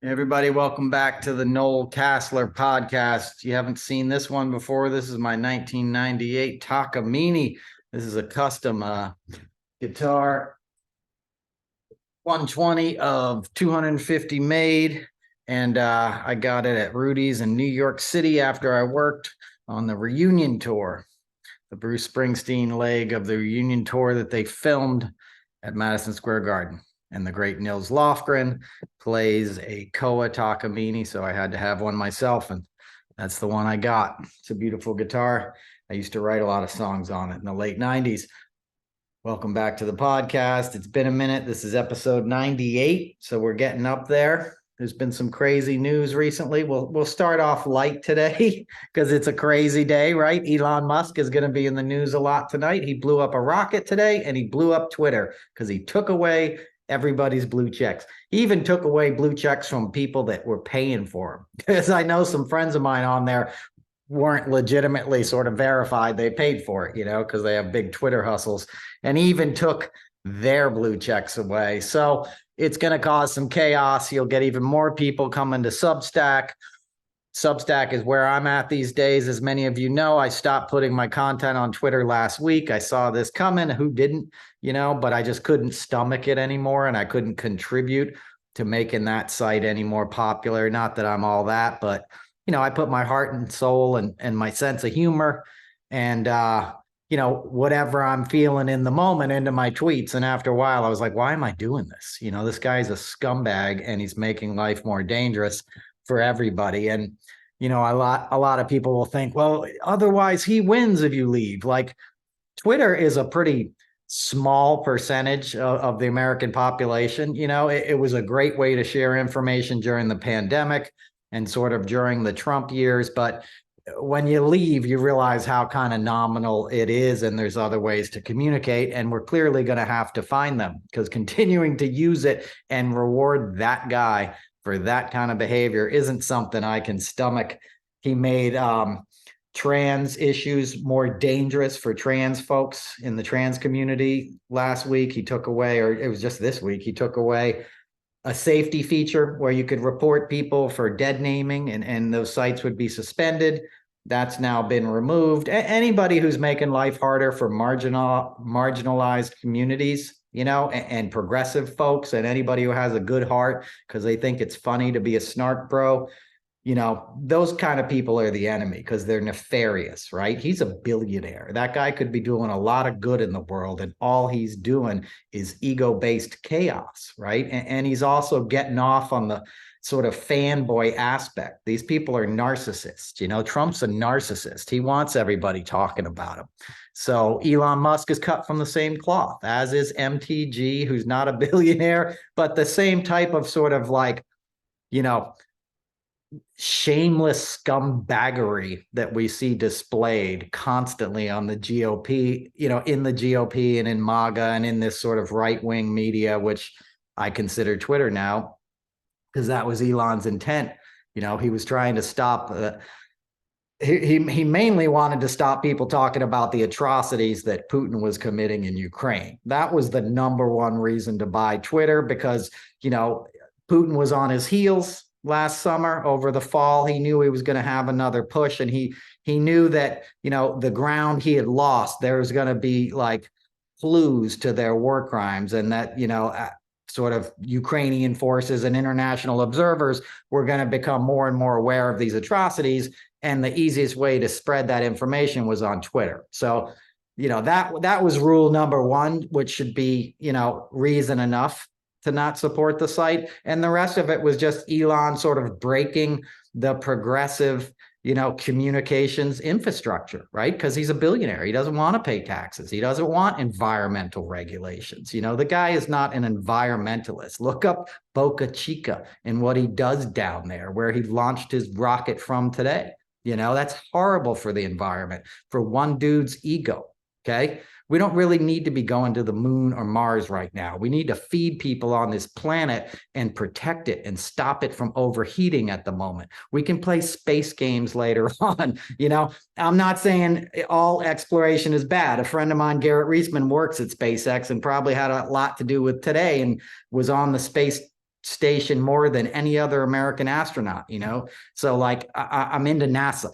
Everybody, welcome back to the Noel Casler podcast. You haven't seen this one before. This is my 1998 Takamine. This is a custom guitar, 120 of 250 made, and I got it at Rudy's in New York City after I worked on the reunion tour, the Bruce Springsteen leg of the reunion tour that they filmed at Madison Square Garden. And the great Nils Lofgren plays a Koa Takamine, so I had to have one myself, and that's the one I got. It's a beautiful guitar. I used to write a lot of songs on it in the late 90s. Welcome back to the podcast. It's been a minute. This is episode 98, so we're getting up there. There's been some crazy news recently. We'll start off light today because it's a crazy day, right? Elon Musk is going to be in the news a lot tonight. He blew up a rocket today, and he blew up Twitter because he took away everybody's blue checks. He even took away blue checks from people that were paying for him. Because I know some friends of mine on there weren't legitimately sort of verified. They paid for it, because they have big Twitter hustles. And he even took their blue checks away. So it's going to cause some chaos. You'll get even more people coming to Substack. Substack is where I'm at these days. As many of you know, I stopped putting my content on Twitter last week. I saw this coming. Who didn't, but I just couldn't stomach it anymore, and I couldn't contribute to making that site any more popular. Not that I'm all that, but, I put my heart and soul and my sense of humor and, whatever I'm feeling in the moment into my tweets. And after a while, I was like, why am I doing this? This guy's a scumbag, and he's making life more dangerous for everybody. And, a lot of people will think, well, otherwise he wins if you leave. Like, Twitter is a pretty small percentage of the American population. It was a great way to share information during the pandemic and sort of during the Trump years. But when you leave, you realize how kind of nominal it is, and there's other ways to communicate, and we're clearly going to have to find them, because continuing to use it and reward that guy for that kind of behavior isn't something I can stomach. He made trans issues more dangerous for trans folks in the trans community last week. He took away, or it was just this week, he took away a safety feature where you could report people for dead naming, and those sites would be suspended. That's now been removed. Anybody who's making life harder for marginalized communities, and progressive folks, and anybody who has a good heart because they think it's funny to be a snark bro, those kind of people are the enemy because they're nefarious, right? He's a billionaire. That guy could be doing a lot of good in the world, and all he's doing is ego-based chaos, right? And he's also getting off on the sort of fanboy aspect. These people are narcissists. Trump's a narcissist. He wants everybody talking about him. So Elon Musk is cut from the same cloth, as is MTG, who's not a billionaire, but the same type of sort of like, shameless scumbaggery that we see displayed constantly on the GOP, in the GOP and in MAGA and in this sort of right-wing media, which I consider Twitter now, because that was Elon's intent. He was trying to stop he mainly wanted to stop people talking about the atrocities that Putin was committing in Ukraine. That was the number one reason to buy Twitter, because, Putin was on his heels last summer. Over the fall, he knew he was going to have another push, and he knew that, the ground he had lost, there was going to be like clues to their war crimes, and that, sort of Ukrainian forces and international observers were going to become more and more aware of these atrocities. And the easiest way to spread that information was on Twitter. So, that was rule number one, which should be, reason enough to not support the site. And the rest of it was just Elon sort of breaking the progressive, communications infrastructure, right? Because he's a billionaire. He doesn't want to pay taxes. He doesn't want environmental regulations. The guy is not an environmentalist. Look up Boca Chica and what he does down there, where he launched his rocket from today. That's horrible for the environment, for one dude's ego. Okay. We don't really need to be going to the moon or Mars right now. We need to feed people on this planet and protect it and stop it from overheating at the moment. We can play space games later on. I'm not saying all exploration is bad. A friend of mine, Garrett Reisman, works at SpaceX and probably had a lot to do with today and was on the space station more than any other American astronaut, so like I'm into NASA,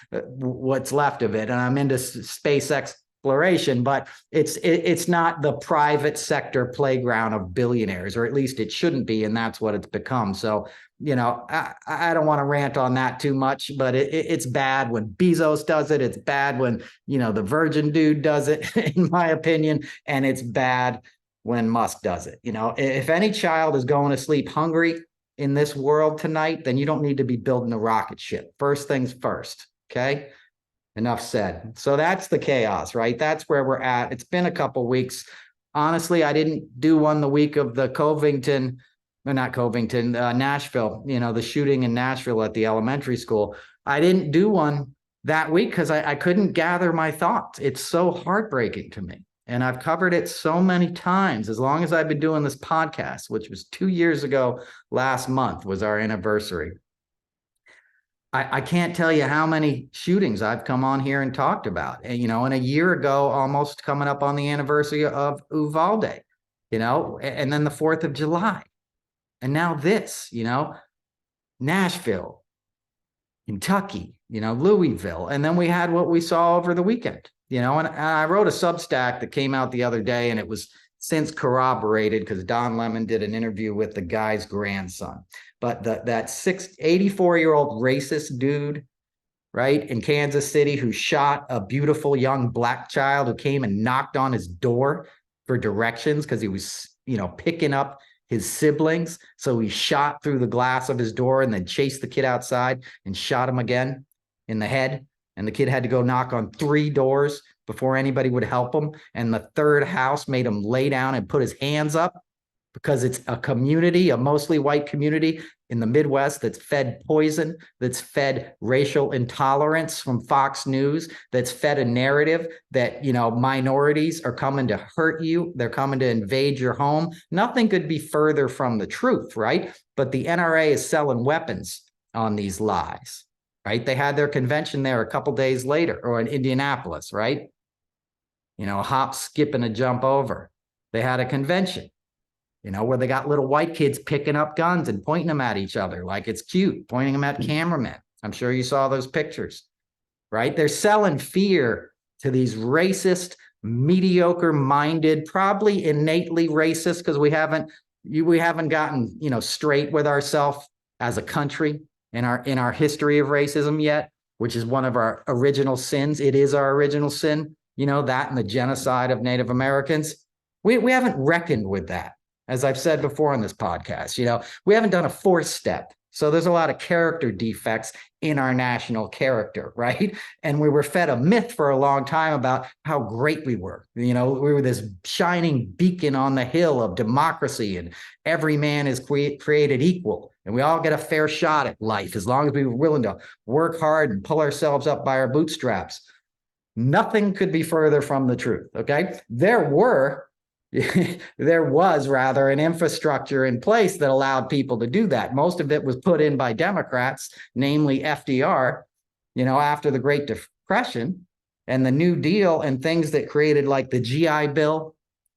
what's left of it, and I'm into space exploration, but it's not the private sector playground of billionaires, or at least it shouldn't be, and that's what it's become. So I don't want to rant on that too much, but it's bad when Bezos does it. It's bad when the Virgin dude does it, in my opinion, and it's bad when Musk does it. If any child is going to sleep hungry in this world tonight, then you don't need to be building a rocket ship. First things first. Okay. Enough said. So that's the chaos, right? That's where we're at. It's been a couple weeks. Honestly, I didn't do one the week of the Nashville, the shooting in Nashville at the elementary school. I didn't do one that week because I couldn't gather my thoughts. It's so heartbreaking to me. And I've covered it so many times, as long as I've been doing this podcast, which was 2 years ago. Last month was our anniversary. I can't tell you how many shootings I've come on here and talked about. And, and a year ago, almost coming up on the anniversary of Uvalde, and then the 4th of July. And now this, Nashville, Kentucky, Louisville. And then we had what we saw over the weekend. And I wrote a Substack that came out the other day, and it was since corroborated because Don Lemon did an interview with the guy's grandson. But that 84-year-old racist dude, right, in Kansas City, who shot a beautiful young black child who came and knocked on his door for directions because he was, picking up his siblings. So he shot through the glass of his door and then chased the kid outside and shot him again in the head. And the kid had to go knock on 3 doors before anybody would help him. And the third house made him lay down and put his hands up, because it's a community, a mostly white community in the Midwest that's fed poison, that's fed racial intolerance from Fox News, that's fed a narrative that, minorities are coming to hurt you. They're coming to invade your home. Nothing could be further from the truth, right? But the NRA is selling weapons on these lies. Right? They had their convention there a couple days later, or in Indianapolis, right? A hop, skip, and a jump over. They had a convention, where they got little white kids picking up guns and pointing them at each other like it's cute, pointing them at cameramen. I'm sure you saw those pictures, right? They're selling fear to these racist, mediocre-minded, probably innately racist, because we haven't gotten, straight with ourselves as a country in our history of racism yet, which is one of our original sins. It is our original sin, that and the genocide of Native Americans. We haven't reckoned with that, as I've said before on this podcast. We haven't done a 4th step. So there's a lot of character defects in our national character, right? And we were fed a myth for a long time about how great we were. We were this shining beacon on the hill of democracy, and every man is created equal. And we all get a fair shot at life as long as we were willing to work hard and pull ourselves up by our bootstraps. Nothing could be further from the truth, okay? There was rather an infrastructure in place that allowed people to do that. Most of it was put in by Democrats, namely FDR, after the Great Depression and the New Deal, and things that created like the GI Bill,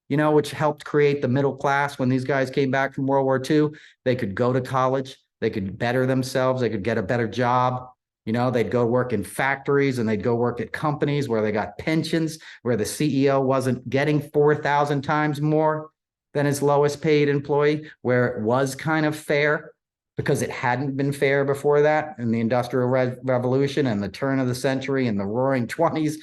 which helped create the middle class. When these guys came back from World War II, they could go to college, they could better themselves, they could get a better job. They'd go work in factories, and they'd go work at companies where they got pensions, where the CEO wasn't getting 4,000 times more than his lowest paid employee, where it was kind of fair. because it hadn't been fair before that in the Industrial Revolution and the turn of the century and the roaring 20s,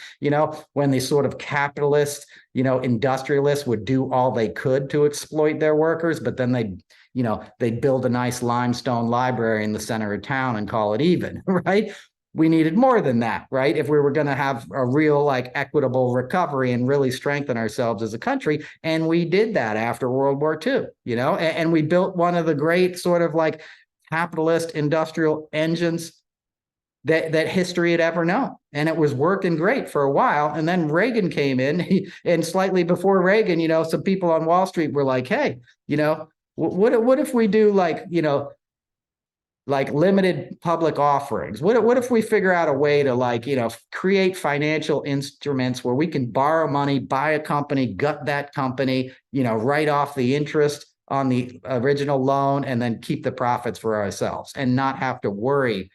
when the sort of capitalist, industrialists would do all they could to exploit their workers, but then they'd build a nice limestone library in the center of town and call it even, right? We needed more than that, right? If we were going to have a real equitable recovery and really strengthen ourselves as a country. And we did that after World War II, and we built one of the great sort of capitalist industrial engines that history had ever known. And it was working great for a while. And then Reagan came in, and slightly before Reagan, some people on Wall Street were like, hey, what if we do limited public offerings? What if we figure out a way to create financial instruments where we can borrow money, buy a company, gut that company, write off the interest on the original loan, and then keep the profits for ourselves and not have to worry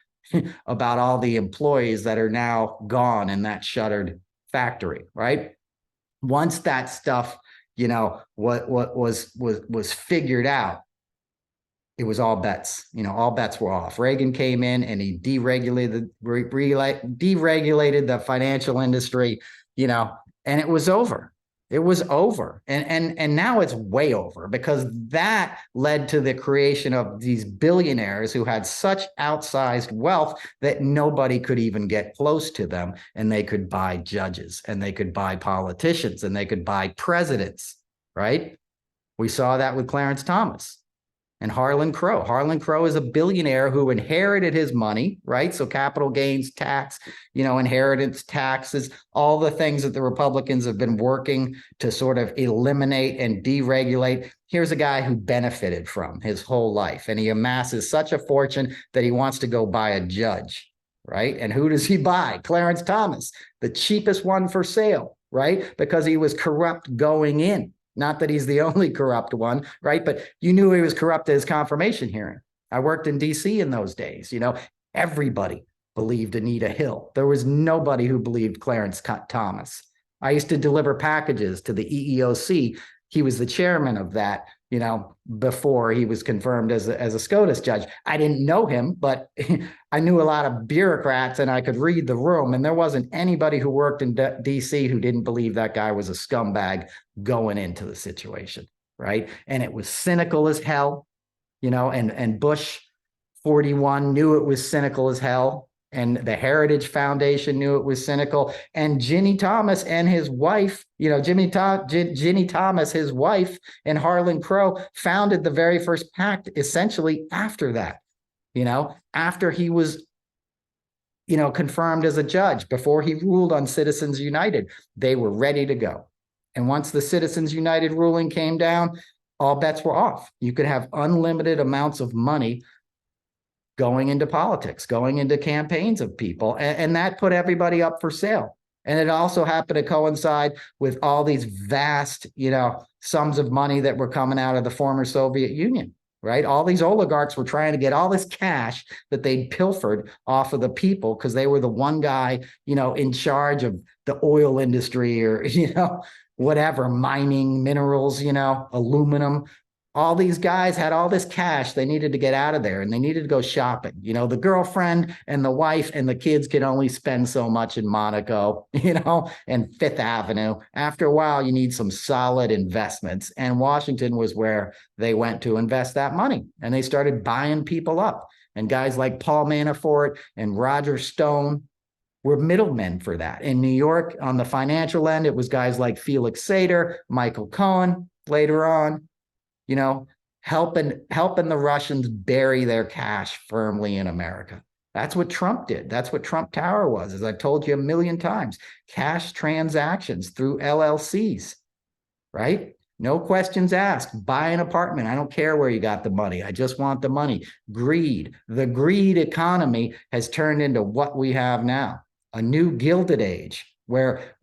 about all the employees that are now gone in that shuttered factory, right? Once that stuff, what was figured out, it was all bets. All bets were off. Reagan came in and he deregulated the financial industry, and it was over. It was over. And now it's way over, because that led to the creation of these billionaires who had such outsized wealth that nobody could even get close to them. And they could buy judges, and they could buy politicians, and they could buy presidents, right? We saw that with Clarence Thomas and Harlan Crow. Harlan Crow is a billionaire who inherited his money, right? So capital gains tax, inheritance taxes, all the things that the Republicans have been working to sort of eliminate and deregulate. Here's a guy who benefited from his whole life, and he amasses such a fortune that he wants to go buy a judge, right? And who does he buy? Clarence Thomas, the cheapest one for sale, right? Because he was corrupt going in. Not that he's the only corrupt one, right? But you knew he was corrupt at his confirmation hearing. I worked in DC in those days. Everybody believed Anita Hill. There was nobody who believed Clarence Thomas. I used to deliver packages to the EEOC. He was the chairman of that, before he was confirmed as a SCOTUS judge. I didn't know him, but I knew a lot of bureaucrats, and I could read the room. And there wasn't anybody who worked in DC who didn't believe that guy was a scumbag going into the situation, right? And it was cynical as hell, and Bush 41 knew it was cynical as hell. And the Heritage Foundation knew it was cynical. And Ginny Thomas and his wife, Ginny Thomas, his wife, and Harlan Crow founded the very first pact essentially after that, after he was, confirmed as a judge, before he ruled on Citizens United. They were ready to go. And once the Citizens United ruling came down, all bets were off. You could have unlimited amounts of money going into politics, going into campaigns of people. And that put everybody up for sale. And it also happened to coincide with all these vast, sums of money that were coming out of the former Soviet Union, right? All these oligarchs were trying to get all this cash that they'd pilfered off of the people, because they were the one guy, in charge of the oil industry, or, whatever, mining, minerals, aluminum. All these guys had all this cash they needed to get out of there, and they needed to go shopping. The girlfriend and the wife and the kids could only spend so much in Monaco, and Fifth Avenue. After a while, you need some solid investments. And Washington was where they went to invest that money. And they started buying people up. And guys like Paul Manafort and Roger Stone were middlemen for that. In New York, on the financial end, it was guys like Felix Sater, Michael Cohen later on, helping the Russians bury their cash firmly in America. That's what Trump did. That's what Trump Tower was, as I've told you a million times. Cash transactions through LLCs, right? No questions asked. Buy an apartment. I don't care where you got the money. I just want the money. Greed. The greed economy has turned into what we have now, a new Gilded Age, where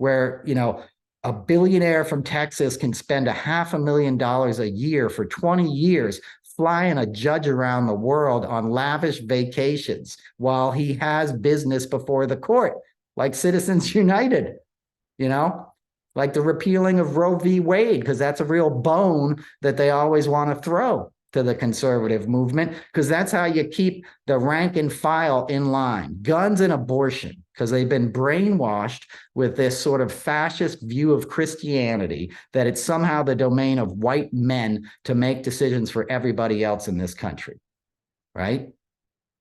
a billionaire from Texas can spend $500,000 a year for 20 years flying a judge around the world on lavish vacations while he has business before the court, like Citizens United, like the repealing of Roe v. Wade, because that's a real bone that they always want to throw to the conservative movement, because that's how you keep the rank and file in line. Guns and abortion, because they've been brainwashed with this sort of fascist view of Christianity that it's somehow the domain of white men to make decisions for everybody else in this country, right?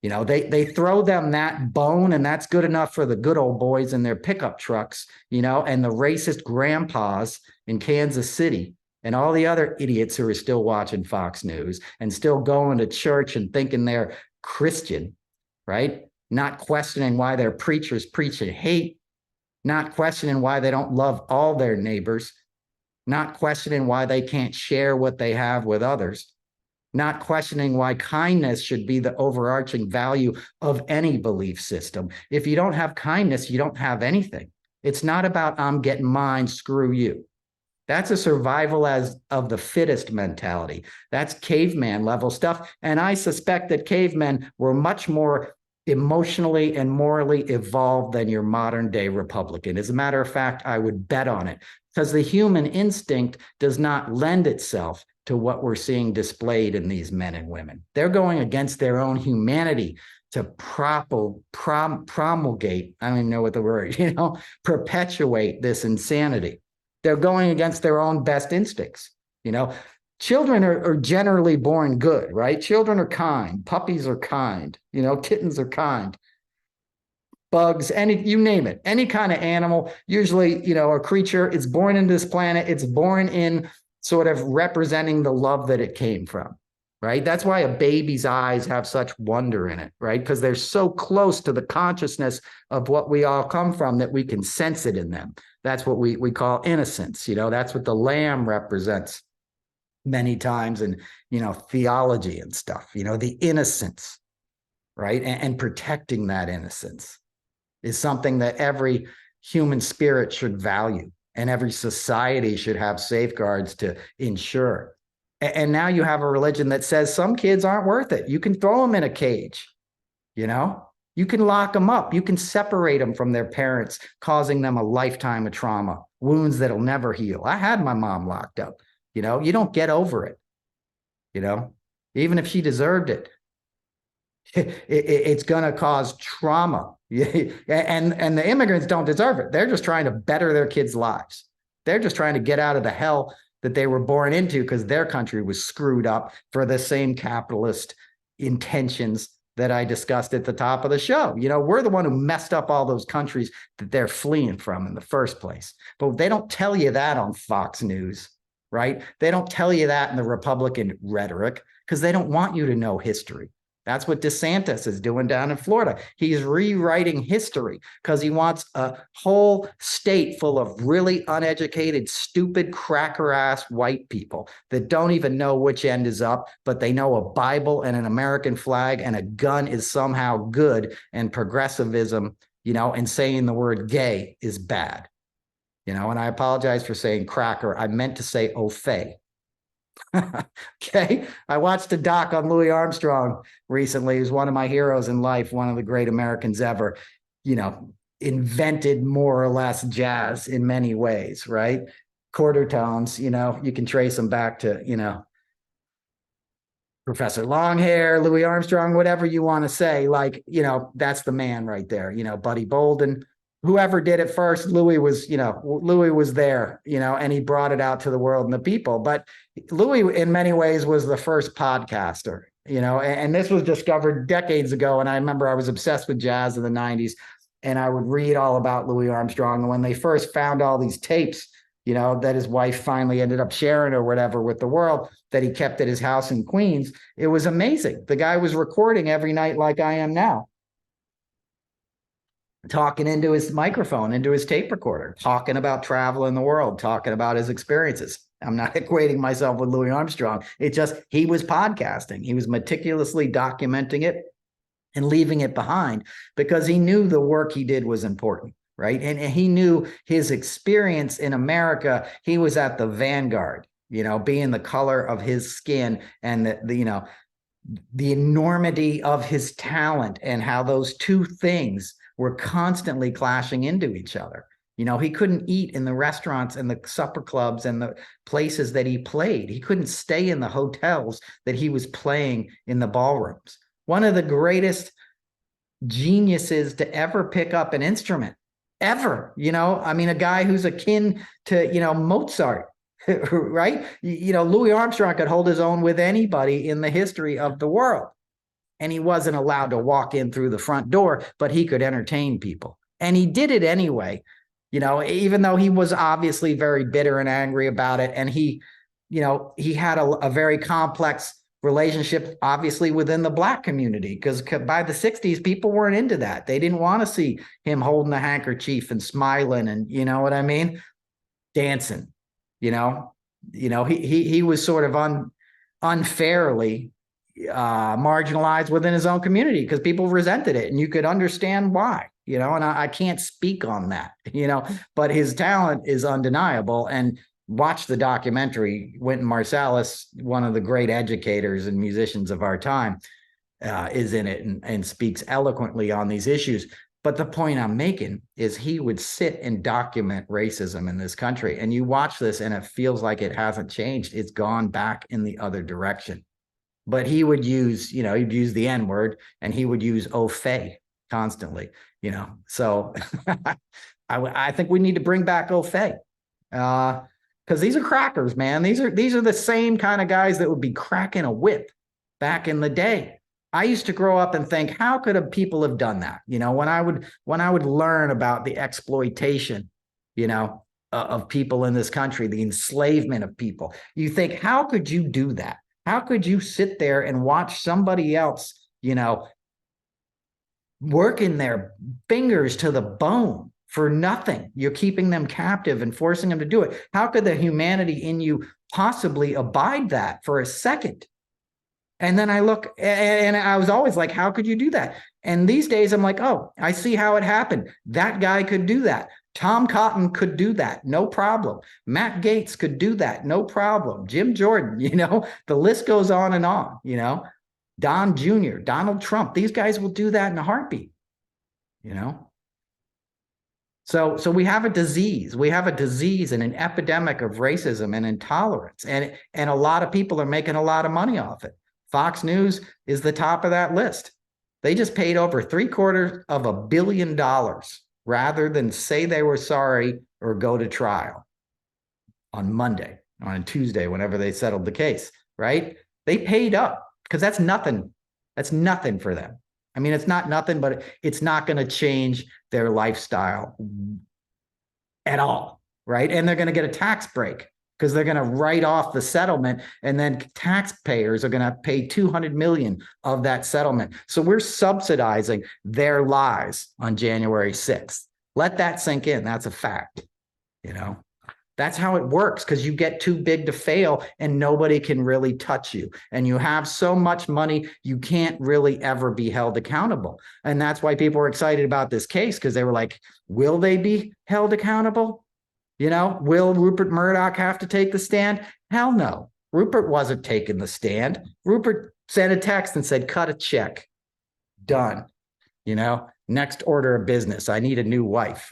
You know, they throw them that bone, and that's good enough for the good old boys in their pickup trucks, you know, and the racist grandpas in Kansas City and all the other idiots who are still watching Fox News and still going to church and thinking they're Christian, right? Not questioning why their preachers preaching hate, not questioning why they don't love all their neighbors, not questioning why they can't share what they have with others, not questioning why kindness should be the overarching value of any belief system. If you don't have kindness, you don't have anything. It's not about I'm getting mine, screw you. That's a survival as of the fittest mentality. That's caveman level stuff. And I suspect that cavemen were much more emotionally and morally evolved than your modern day Republican. As a matter of fact, I would bet on it, because the human instinct does not lend itself to what we're seeing displayed in these men and women. They're going against their own humanity to promulgate, I don't even know what the word, you know, perpetuate this insanity. They're going against their own best instincts. You know, children are generally born good, right? Children are kind. Puppies are kind. You know, kittens are kind. Bugs, you name it, any kind of animal, usually, you know, a creature, it's born into this planet. It's born in sort of representing the love that it came from, right? That's why a baby's eyes have such wonder in it, right? Because they're so close to the consciousness of what we all come from that we can sense it in them. That's what we call innocence. You know, that's what the lamb represents many times in, you know, theology and stuff, you know, the innocence, right? And protecting that innocence is something that every human spirit should value, and every society should have safeguards to ensure. And now you have a religion that says some kids aren't worth it. You can throw them in a cage, you know? You can lock them up. You can separate them from their parents, causing them a lifetime of trauma, wounds that'll never heal. I had my mom locked up. You know, you don't get over it, you know, even if she deserved it. It's going to cause trauma. And the immigrants don't deserve it. They're just trying to better their kids' lives. They're just trying to get out of the hell that they were born into because their country was screwed up for the same capitalist intentions that I discussed at the top of the show. You know, we're the one who messed up all those countries that they're fleeing from in the first place. But they don't tell you that on Fox News, right? They don't tell you that in the Republican rhetoric because they don't want you to know history. That's what DeSantis is doing down in Florida. He's rewriting history because he wants a whole state full of really uneducated, stupid, cracker-ass white people that don't even know which end is up, but they know a Bible and an American flag and a gun is somehow good, and progressivism, you know, and saying the word gay is bad. You know, and I apologize for saying cracker. I meant to say au fait. Okay. I watched a doc on Louis Armstrong recently. He's one of my heroes in life, one of the great Americans ever, you know, invented more or less jazz in many ways, right? Quarter tones, you know, you can trace them back to, you know, Professor Longhair, Louis Armstrong, whatever you want to say, like, you know, that's the man right there, you know, Buddy Bolden. Whoever did it first, Louis was, you know, Louis was there, you know, and he brought it out to the world and the people. But Louis, in many ways, was the first podcaster, you know, and this was discovered decades ago. And I remember I was obsessed with jazz in the 90s, and I would read all about Louis Armstrong. And when they first found all these tapes, you know, that his wife finally ended up sharing or whatever with the world, that he kept at his house in Queens, it was amazing. The guy was recording every night like I am now, talking into his microphone, into his tape recorder, talking about travel in the world, talking about his experiences. I'm not equating myself with Louis Armstrong. It's just, he was podcasting. He was meticulously documenting it and leaving it behind because he knew the work he did was important, right? And he knew his experience in America. He was at the vanguard, you know, being the color of his skin and the you know, the enormity of his talent and how those two things were constantly clashing into each other. He couldn't eat in the restaurants and the supper clubs and the places that he played. He couldn't stay in the hotels that he was playing in the ballrooms. One of the greatest geniuses to ever pick up an instrument, ever. A guy who's akin to, Mozart, right? Louis Armstrong could hold his own with anybody in the history of the world. And he wasn't allowed to walk in through the front door, but he could entertain people. And he did it anyway, even though he was obviously very bitter and angry about it. And he had a very complex relationship, obviously, within the Black community, because by the 60s, people weren't into that. They didn't want to see him holding the handkerchief and smiling and, dancing, he was sort of unfairly marginalized within his own community because people resented it, and you could understand why, and I can't speak on that, but his talent is undeniable. And watch the documentary. Wynton Marsalis, one of the great educators and musicians of our time, is in it and speaks eloquently on these issues. But the point I'm making is he would sit and document racism in this country. And you watch this and it feels like it hasn't changed. It's gone back in the other direction. But he would use, he'd use the N-word, and he would use au fait constantly, So I think we need to bring back au fait. Because these are crackers, man. These are the same kind of guys that would be cracking a whip back in the day. I used to grow up and think, how could people have done that? When I would learn about the exploitation, of people in this country, the enslavement of people, you think, how could you do that? How could you sit there and watch somebody else, working their fingers to the bone for nothing? You're keeping them captive and forcing them to do it. How could the humanity in you possibly abide that for a second? And then I look, and I was always like, how could you do that? And these days I'm like, oh, I see how it happened. That guy could do that. Tom Cotton could do that, no problem. Matt Gaetz could do that, no problem. Jim Jordan, the list goes on and on, Don Jr., Donald Trump, these guys will do that in a heartbeat, So we have a disease. We have a disease and an epidemic of racism and intolerance. And a lot of people are making a lot of money off it. Fox News is the top of that list. They just paid over $750 million rather than say they were sorry or go to trial on Monday, on Tuesday, whenever they settled the case, right? They paid up because that's nothing. That's nothing for them. I mean, it's not nothing, but it's not going to change their lifestyle at all, right? And they're going to get a tax break because they're going to write off the settlement, and then taxpayers are going to pay $200 million of that settlement. So we're subsidizing their lies on January 6th. Let that sink in. That's a fact. That's how it works, because you get too big to fail and nobody can really touch you. And you have so much money, you can't really ever be held accountable. And that's why people were excited about this case, because they were like, will they be held accountable? Will Rupert Murdoch have to take the stand? Hell no. Rupert wasn't taking the stand. Rupert sent a text and said, cut a check. Done. Next order of business. I need a new wife.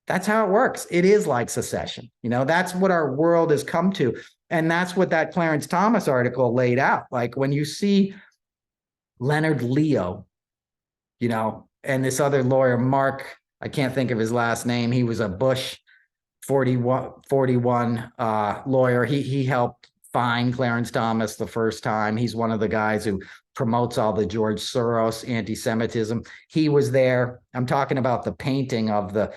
That's how it works. It is like secession. That's what our world has come to. And that's what that Clarence Thomas article laid out. Like when you see Leonard Leo, and this other lawyer, Mark, I can't think of his last name. He was a Bush 41 lawyer. He helped find Clarence Thomas the first time. He's one of the guys who promotes all the George Soros anti-Semitism. He was there. I'm talking about the painting of the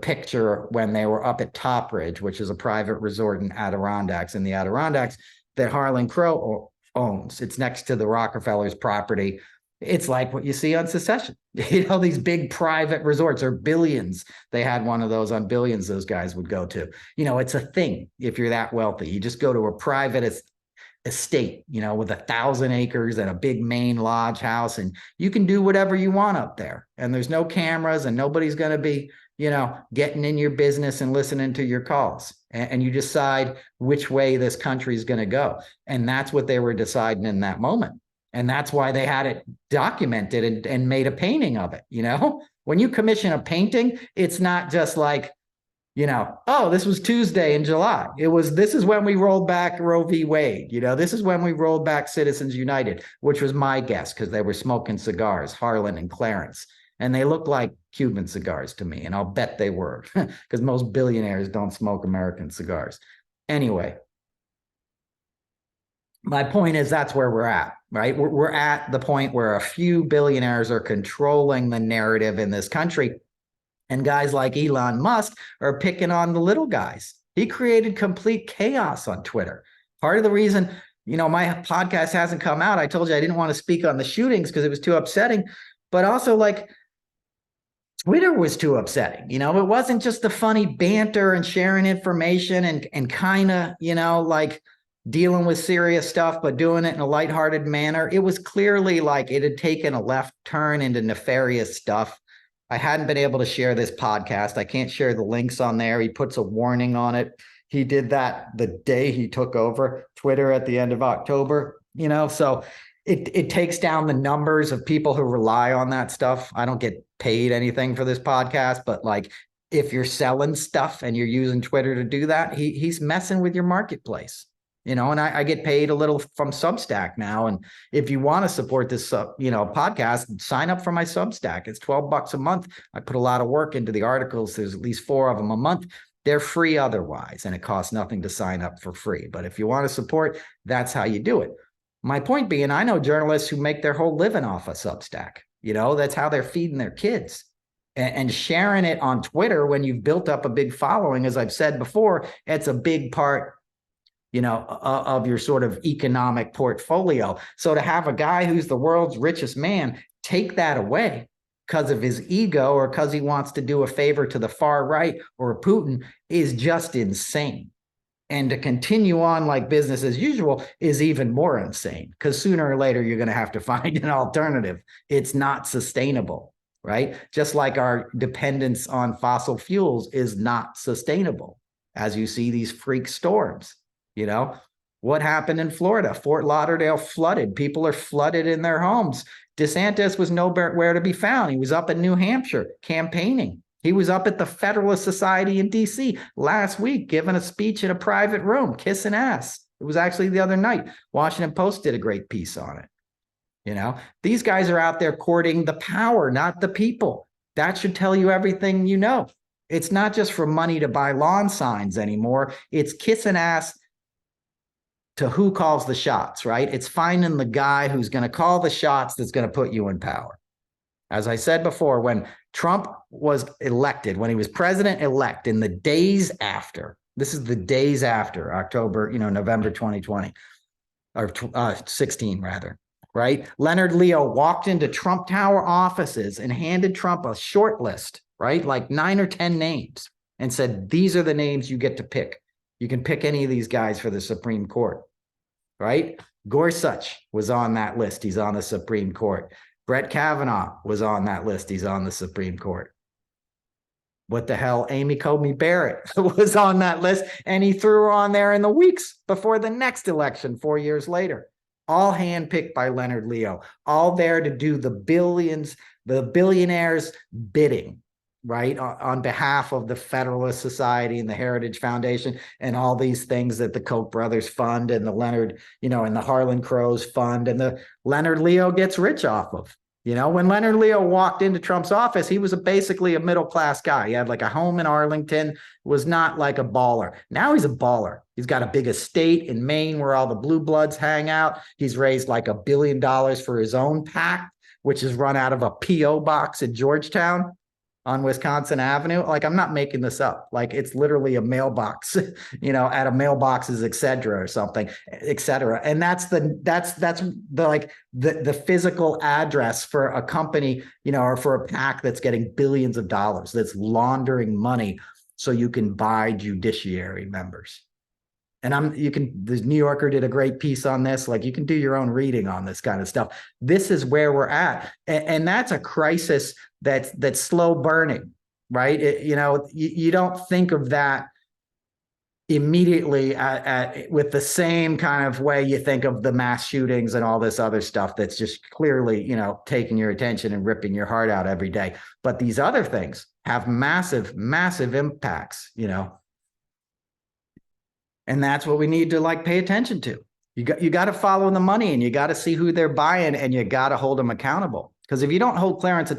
picture when they were up at Top Ridge, which is a private resort in the Adirondacks that Harlan Crow owns. It's next to the Rockefellers' property. It's like what you see on Secession. These big private resorts are billions. They had one of those on Billions those guys would go to. It's a thing if you're that wealthy. You just go to a private estate, with 1,000 acres and a big main lodge house, and you can do whatever you want up there. And there's no cameras and nobody's going to be, getting in your business and listening to your calls. And you decide which way this country is going to go. And that's what they were deciding in that moment. And that's why they had it documented and made a painting of it. When you commission a painting, it's not just like, oh, this was Tuesday in July. This is when we rolled back Roe v. Wade. This is when we rolled back Citizens United, which was my guess because they were smoking cigars, Harlan and Clarence. And they looked like Cuban cigars to me. And I'll bet they were because most billionaires don't smoke American cigars. Anyway, my point is that's where we're at, right? We're at the point where a few billionaires are controlling the narrative in this country. And guys like Elon Musk are picking on the little guys. He created complete chaos on Twitter. Part of the reason, my podcast hasn't come out, I told you I didn't want to speak on the shootings because it was too upsetting, but also like Twitter was too upsetting. It wasn't just the funny banter and sharing information and kind of, like dealing with serious stuff, but doing it in a lighthearted manner. It was clearly like it had taken a left turn into nefarious stuff. I hadn't been able to share this podcast. I can't share the links on there. He puts a warning on it. He did that the day he took over Twitter at the end of October, so it takes down the numbers of people who rely on that stuff. I don't get paid anything for this podcast, but like if you're selling stuff and you're using Twitter to do that, he's messing with your marketplace. And I get paid a little from Substack now. And if you want to support this, podcast, sign up for my Substack. It's $12 a month. I put a lot of work into the articles. There's at least 4 of them a month. They're free otherwise, and it costs nothing to sign up for free. But if you want to support, that's how you do it. My point being, I know journalists who make their whole living off of Substack. That's how they're feeding their kids. And sharing it on Twitter when you've built up a big following, as I've said before, it's a big part of your sort of economic portfolio. So to have a guy who's the world's richest man take that away because of his ego or because he wants to do a favor to the far right or Putin is just insane. And to continue on like business as usual is even more insane because sooner or later you're going to have to find an alternative. It's not sustainable, right? Just like our dependence on fossil fuels is not sustainable as you see these freak storms. What happened in Florida? Fort Lauderdale flooded. People are flooded in their homes. DeSantis was nowhere to be found. He was up in New Hampshire campaigning. He was up at the Federalist Society in D.C. last week, giving a speech in a private room, kissing ass. It was actually the other night. Washington Post did a great piece on it. These guys are out there courting the power, not the people. That should tell you everything you know. It's not just for money to buy lawn signs anymore. It's kissing ass to who calls the shots, right? It's finding the guy who's going to call the shots that's going to put you in power. As I said before, when Trump was elected, when he was president-elect in the days after, this is the days after October, November 2020, or 16 rather, right? Leonard Leo walked into Trump Tower offices and handed Trump a short list, right? Like 9 or 10 names and said, these are the names you get to pick. You can pick any of these guys for the Supreme Court, right? Gorsuch was on that list. He's on the Supreme Court. Brett Kavanaugh was on that list. He's on the Supreme Court. What the hell? Amy Coney Barrett was on that list, and he threw her on there in the weeks before the next election 4 years later. All handpicked by Leonard Leo, all there to do the billionaires' bidding, right, on behalf of the Federalist Society and the Heritage Foundation and all these things that the Koch brothers fund and the Leonard, and the Harlan Crows fund and the Leonard Leo gets rich off of. When Leonard Leo walked into Trump's office, he was basically a middle-class guy. He had like a home in Arlington, was not like a baller. Now he's a baller. He's got a big estate in Maine where all the blue bloods hang out. He's raised like $1 billion for his own PAC, which is run out of a P.O. box in Georgetown on Wisconsin Avenue. Like, I'm not making this up. Like, it's literally a mailbox, at a mailboxes, et cetera, or something, et cetera. And that's the physical address for a company, or for a PAC that's getting billions of dollars, that's laundering money so you can buy judiciary members. And the New Yorker did a great piece on this. Like, you can do your own reading on this kind of stuff. This is where we're at. And that's a crisis that's slow burning, right? You don't think of that immediately with the same kind of way you think of the mass shootings and all this other stuff that's just clearly, taking your attention and ripping your heart out every day. But these other things have massive, massive impacts, and that's what we need to pay attention to. You got to follow the money, and you got to see who they're buying, and you got to hold them accountable. Because if you don't hold Clarence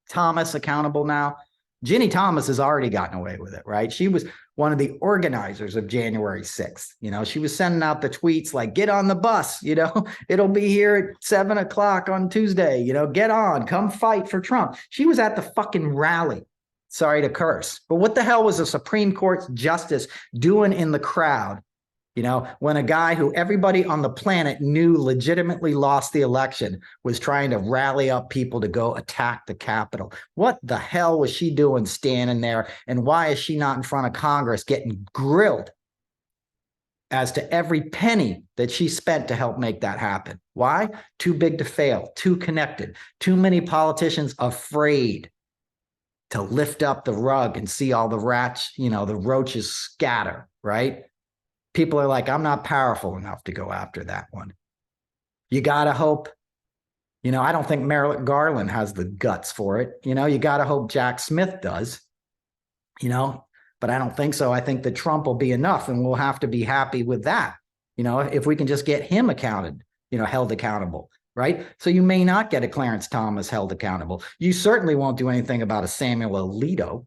Thomas accountable now, Ginny Thomas has already gotten away with it, right? She was one of the organizers of January 6th. She was sending out the tweets like, get on the bus, it'll be here at 7:00 on Tuesday, get on, come fight for Trump. She was at the fucking rally. Sorry to curse, but what the hell was a Supreme Court justice doing in the crowd? When a guy who everybody on the planet knew legitimately lost the election was trying to rally up people to go attack the Capitol. What the hell was she doing standing there? And why is she not in front of Congress getting grilled as to every penny that she spent to help make that happen? Why? Too big to fail, too connected, too many politicians afraid to lift up the rug and see all the rats, the roaches scatter, right? People are like, I'm not powerful enough to go after that one. You got to hope, I don't think Merrick Garland has the guts for it. You got to hope Jack Smith does, but I don't think so. I think that Trump will be enough, and we'll have to be happy with that. If we can just get him held accountable, right? So you may not get a Clarence Thomas held accountable. You certainly won't do anything about a Samuel Alito.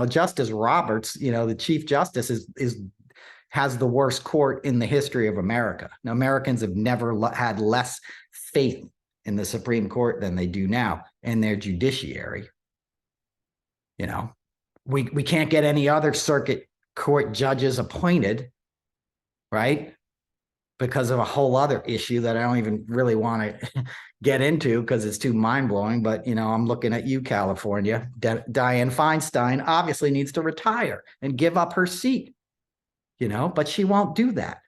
Justice Roberts, the Chief Justice has the worst court in the history of America. Now, Americans have never had less faith in the Supreme Court than they do now, and their judiciary. We can't get any other circuit court judges appointed, right? Because of a whole other issue that I don't even really want to get into because it's too mind-blowing. But, I'm looking at you, California. Dianne Feinstein obviously needs to retire and give up her seat. But she won't do that.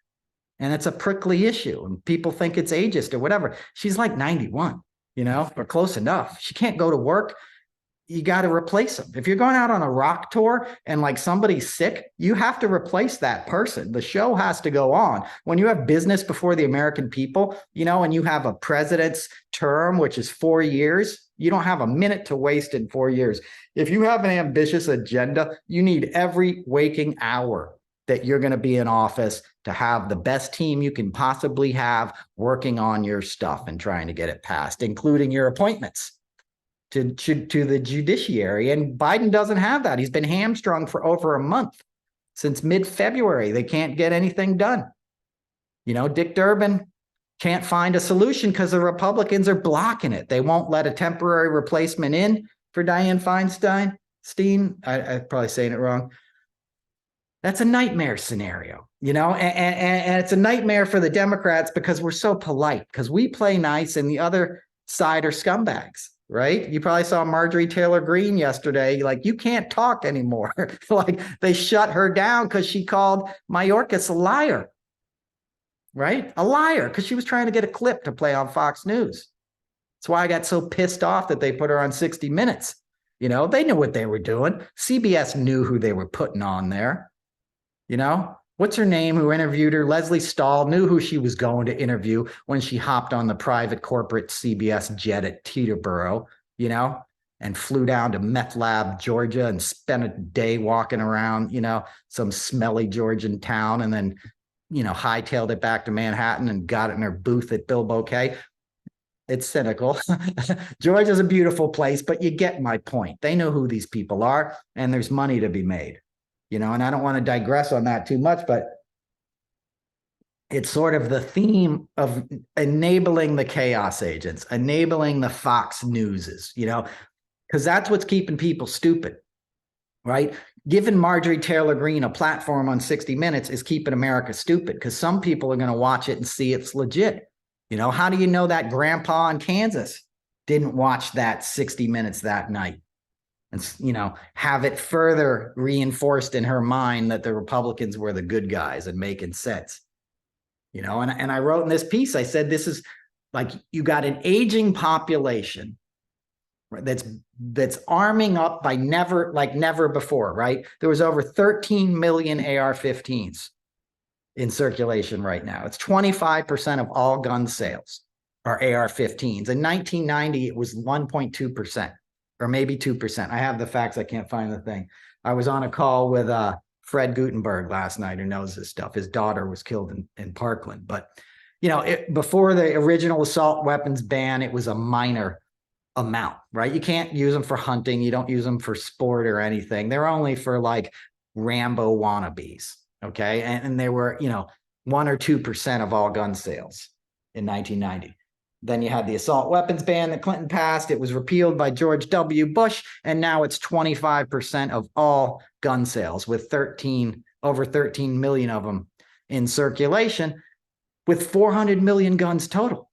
And it's a prickly issue, and people think it's ageist or whatever. She's like 91, or close enough. She can't go to work. You got to replace them. If you're going out on a rock tour and somebody's sick, you have to replace that person. The show has to go on. When you have business before the American people, and you have a president's term, which is 4 years, you don't have a minute to waste in 4 years. If you have an ambitious agenda, you need every waking hour that you're going to be in office to have the best team you can possibly have working on your stuff and trying to get it passed, including your appointments to the judiciary. And Biden doesn't have that. He's been hamstrung for over a month. Since mid-February, they can't get anything done. Dick Durbin can't find a solution because the Republicans are blocking it. They won't let a temporary replacement in for Dianne Feinstein. I'm probably saying it wrong. That's a nightmare scenario, and it's a nightmare for the Democrats because we're so polite, because we play nice and the other side are scumbags, right? You probably saw Marjorie Taylor Greene yesterday. You can't talk anymore. They shut her down because she called Mayorkas a liar, right? A liar, because she was trying to get a clip to play on Fox News. That's why I got so pissed off that they put her on 60 Minutes. They knew what they were doing. CBS knew who they were putting on there. What's her name who interviewed her? Leslie Stahl knew who she was going to interview when she hopped on the private corporate CBS jet at Teterboro, and flew down to Meth Lab, Georgia, and spent a day walking around, some smelly Georgian town, and then, hightailed it back to Manhattan and got it in her booth at Bill Bouquet. It's cynical. Georgia's a beautiful place, but you get my point. They know who these people are, and there's money to be made. And I don't want to digress on that too much, but it's sort of the theme of enabling the chaos agents, enabling the Fox Newses, because that's what's keeping people stupid, right? Giving Marjorie Taylor Greene a platform on 60 Minutes is keeping America stupid, because some people are going to watch it and see it's legit. How do you know that grandpa in Kansas didn't watch that 60 Minutes that night? And, have it further reinforced in her mind that the Republicans were the good guys and making sense. And I wrote in this piece, I said, this is you got an aging population that's arming up by never before, right? There was over 13 million AR-15s in circulation right now. It's 25% of all gun sales are AR-15s. In 1990, it was 1.2%, or maybe 2%. I have the facts. I can't find the thing. I was on a call with Fred Gutenberg last night, who knows this stuff. His daughter was killed in Parkland. But, before the original assault weapons ban, it was a minor amount, right? You can't use them for hunting. You don't use them for sport or anything. They're only for like Rambo wannabes. Okay. And they were, 1 or 2% of all gun sales in 1990. Then you had the assault weapons ban that Clinton passed. It was repealed by George W. Bush. And now it's 25% of all gun sales, with over 13 million of them in circulation, with 400 million guns total.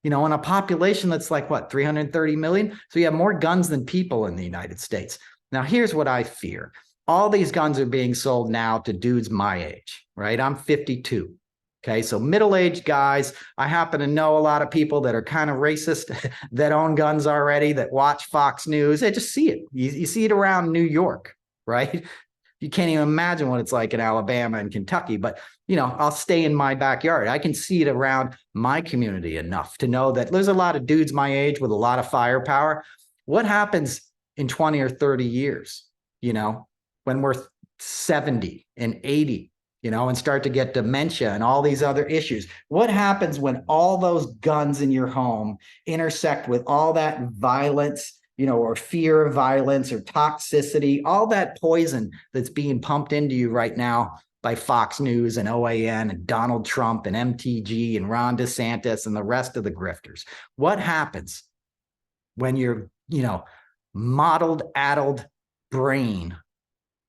In a population that's like, 330 million? So you have more guns than people in the United States. Now, here's what I fear. All these guns are being sold now to dudes my age, right? I'm 52. Okay, so middle-aged guys. I happen to know a lot of people that are kind of racist that own guns already, that watch Fox News. They just see it. You see it around New York, right? You can't even imagine what it's like in Alabama and Kentucky, but I'll stay in my backyard. I can see it around my community enough to know that there's a lot of dudes my age with a lot of firepower. What happens in 20 or 30 years, when we're 70 and 80, and start to get dementia and all these other issues? What happens when all those guns in your home intersect with all that violence, or fear of violence or toxicity, all that poison that's being pumped into you right now by Fox News and OAN and Donald Trump and MTG and Ron DeSantis and the rest of the grifters? What happens when your, modeled, addled brain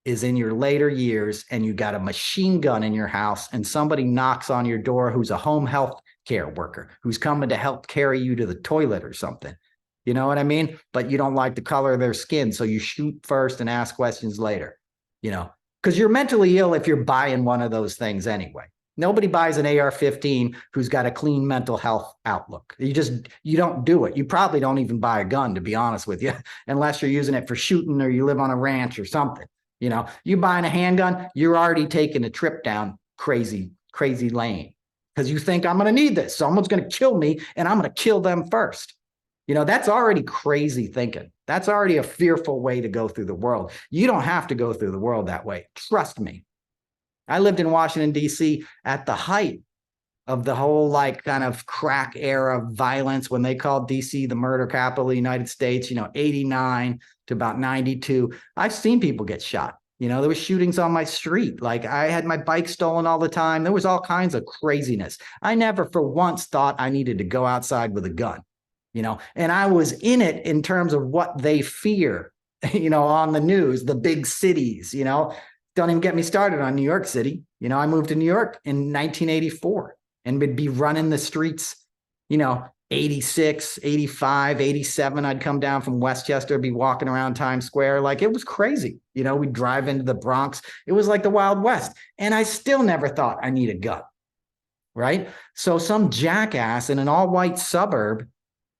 is in your later years and you got a machine gun in your house and somebody knocks on your door who's a home health care worker who's coming to help carry you to the toilet or something? You know what I mean? But you don't like the color of their skin, so you shoot first and ask questions later, because you're mentally ill if you're buying one of those things anyway. Nobody buys an AR-15 who's got a clean mental health outlook. You don't do it. You probably don't even buy a gun, to be honest with you, unless you're using it for shooting or you live on a ranch or something. You buying a handgun, you're already taking a trip down crazy lane because you think, I'm going to need this. Someone's going to kill me and I'm going to kill them first. That's already crazy thinking. That's already a fearful way to go through the world. You don't have to go through the world that way. Trust me. I lived in Washington, D.C. at the height of the whole kind of crack era violence when they called D.C. the murder capital of the United States, 89 to about 92. I've seen people get shot. There was shootings on my street. I had my bike stolen all the time. There was all kinds of craziness. I never for once thought I needed to go outside with a gun. And I was in it in terms of what they fear, on the news, the big cities, don't even get me started on New York City. I moved to New York in 1984 and would be running the streets, 86, 85, 87. I'd come down from Westchester, be walking around Times Square. It was crazy. We'd drive into the Bronx. It was like the Wild West. And I still never thought I need a gun, right? So some jackass in an all-white suburb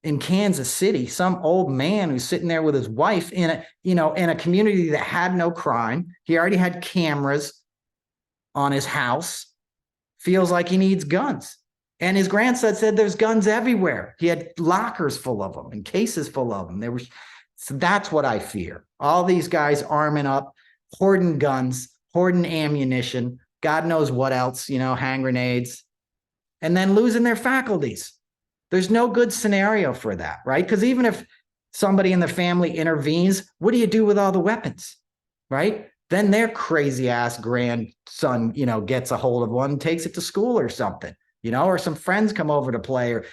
in Kansas City, some old man who's sitting there with his wife in a community that had no crime. He already had cameras on his house, feels like he needs guns. And his grandson said there's guns everywhere. He had lockers full of them and cases full of them. So that's what I fear. All these guys arming up, hoarding guns, hoarding ammunition, God knows what else, hand grenades, and then losing their faculties. There's no good scenario for that, right? Because even if somebody in the family intervenes, what do you do with all the weapons, right? Then their crazy ass grandson, gets a hold of one and takes it to school or something, or some friends come over to play, or,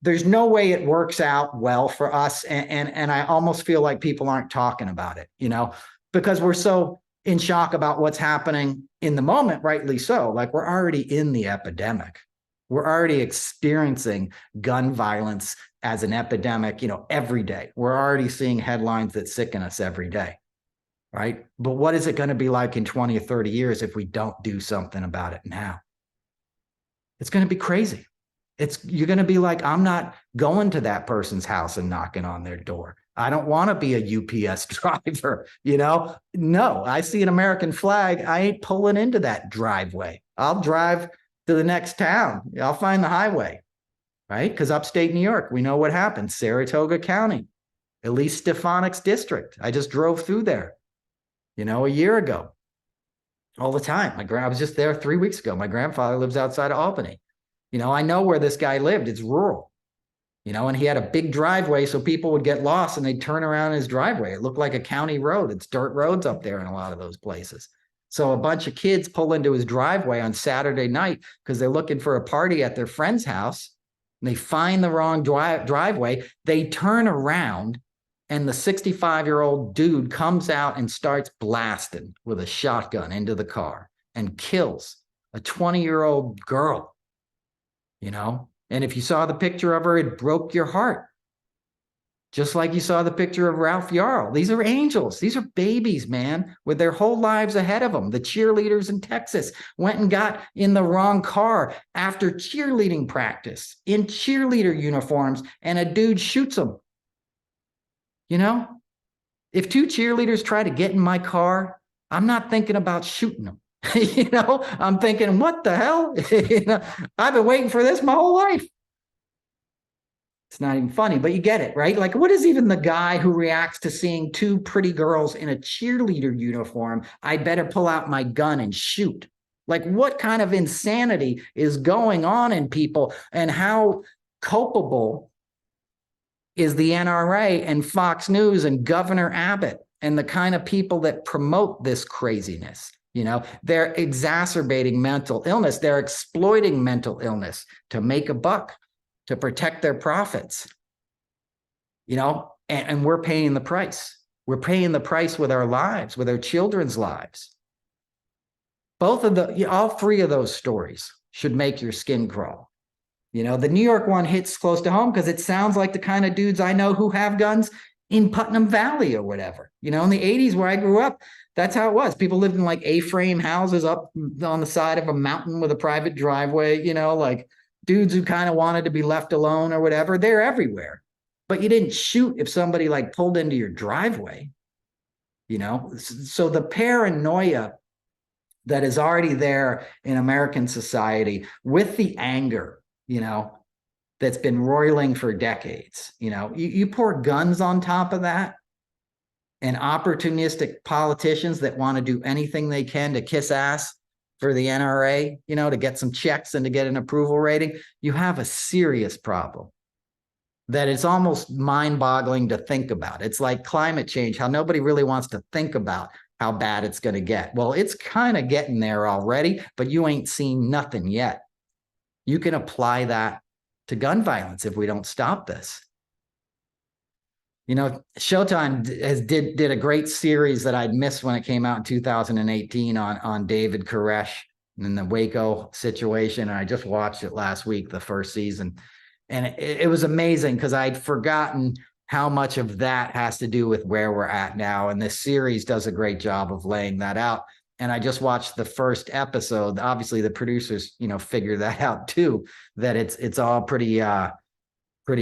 there's no way it works out well for us. And I almost feel like people aren't talking about it, because we're so in shock about what's happening in the moment, rightly so. We're already in the epidemic. We're already experiencing gun violence as an epidemic, every day. We're already seeing headlines that sicken us every day, right? But what is it going to be like in 20 or 30 years if we don't do something about it now? It's going to be crazy. You're going to be like, I'm not going to that person's house and knocking on their door. I don't want to be a UPS driver, you know? No, I see an American flag. I ain't pulling into that driveway. I'll drive to the next town. I'll find the highway, right? Because upstate New York, we know what happened. Saratoga County, Elise Stefanik's district. I just drove through there, you know, a year ago. All the time. I was just there 3 weeks ago. My grandfather lives outside of Albany. You know, I know where this guy lived. It's rural, you know, and he had a big driveway so people would get lost and they'd turn around his driveway. It looked like a county road. It's dirt roads up there in a lot of those places. So a bunch of kids pull into his driveway on Saturday night because they're looking for a party at their friend's house. And they find the wrong driveway. They turn around and the 65-year-old dude comes out and starts blasting with a shotgun into the car and kills a 20-year-old girl, you know? And if you saw the picture of her, it broke your heart. Just like you saw the picture of Ralph Yarl. These are angels. These are babies, man, with their whole lives ahead of them. The cheerleaders in Texas went and got in the wrong car after cheerleading practice in cheerleader uniforms, and a dude shoots them. You know, if two cheerleaders try to get in my car, I'm not thinking about shooting them. You know, I'm thinking, what the hell? You know, I've been waiting for this my whole life. It's not even funny, but you get it, right? Like, what is even the guy who reacts to seeing two pretty girls in a cheerleader uniform? I better pull out my gun and shoot. Like, what kind of insanity is going on in people, and how culpable is the NRA and Fox News and Governor Abbott and the kind of people that promote this craziness? You know, they're exacerbating mental illness. They're exploiting mental illness to make a buck, to protect their profits, you know, and we're paying the price. We're paying the price with our lives, with our children's lives. All three of those stories should make your skin crawl. You know, the New York one hits close to home because it sounds like the kind of dudes I know who have guns in Putnam Valley or whatever. You know, in the 80s where I grew up, that's how it was. People lived in like A-frame houses up on the side of a mountain with a private driveway, you know, like dudes who kind of wanted to be left alone or whatever. They're everywhere. But you didn't shoot if somebody like pulled into your driveway, you know. So the paranoia that is already there in American society with the anger, you know, that's been roiling for decades. You know, you pour guns on top of that, and opportunistic politicians that want to do anything they can to kiss ass for the NRA, you know, to get some checks and to get an approval rating, you have a serious problem that it's almost mind-boggling to think about. It's like climate change, how nobody really wants to think about how bad it's going to get. Well, it's kind of getting there already, but you ain't seen nothing yet. You can apply that to gun violence if we don't stop this. You know, Showtime did a great series that I'd missed when it came out in 2018 on David Koresh and the Waco situation. And I just watched it last week, the first season. And it was amazing because I'd forgotten how much of that has to do with where we're at now. And this series does a great job of laying that out. And I just watched the first episode. Obviously, the producers, you know, figure that out too, that it's all pretty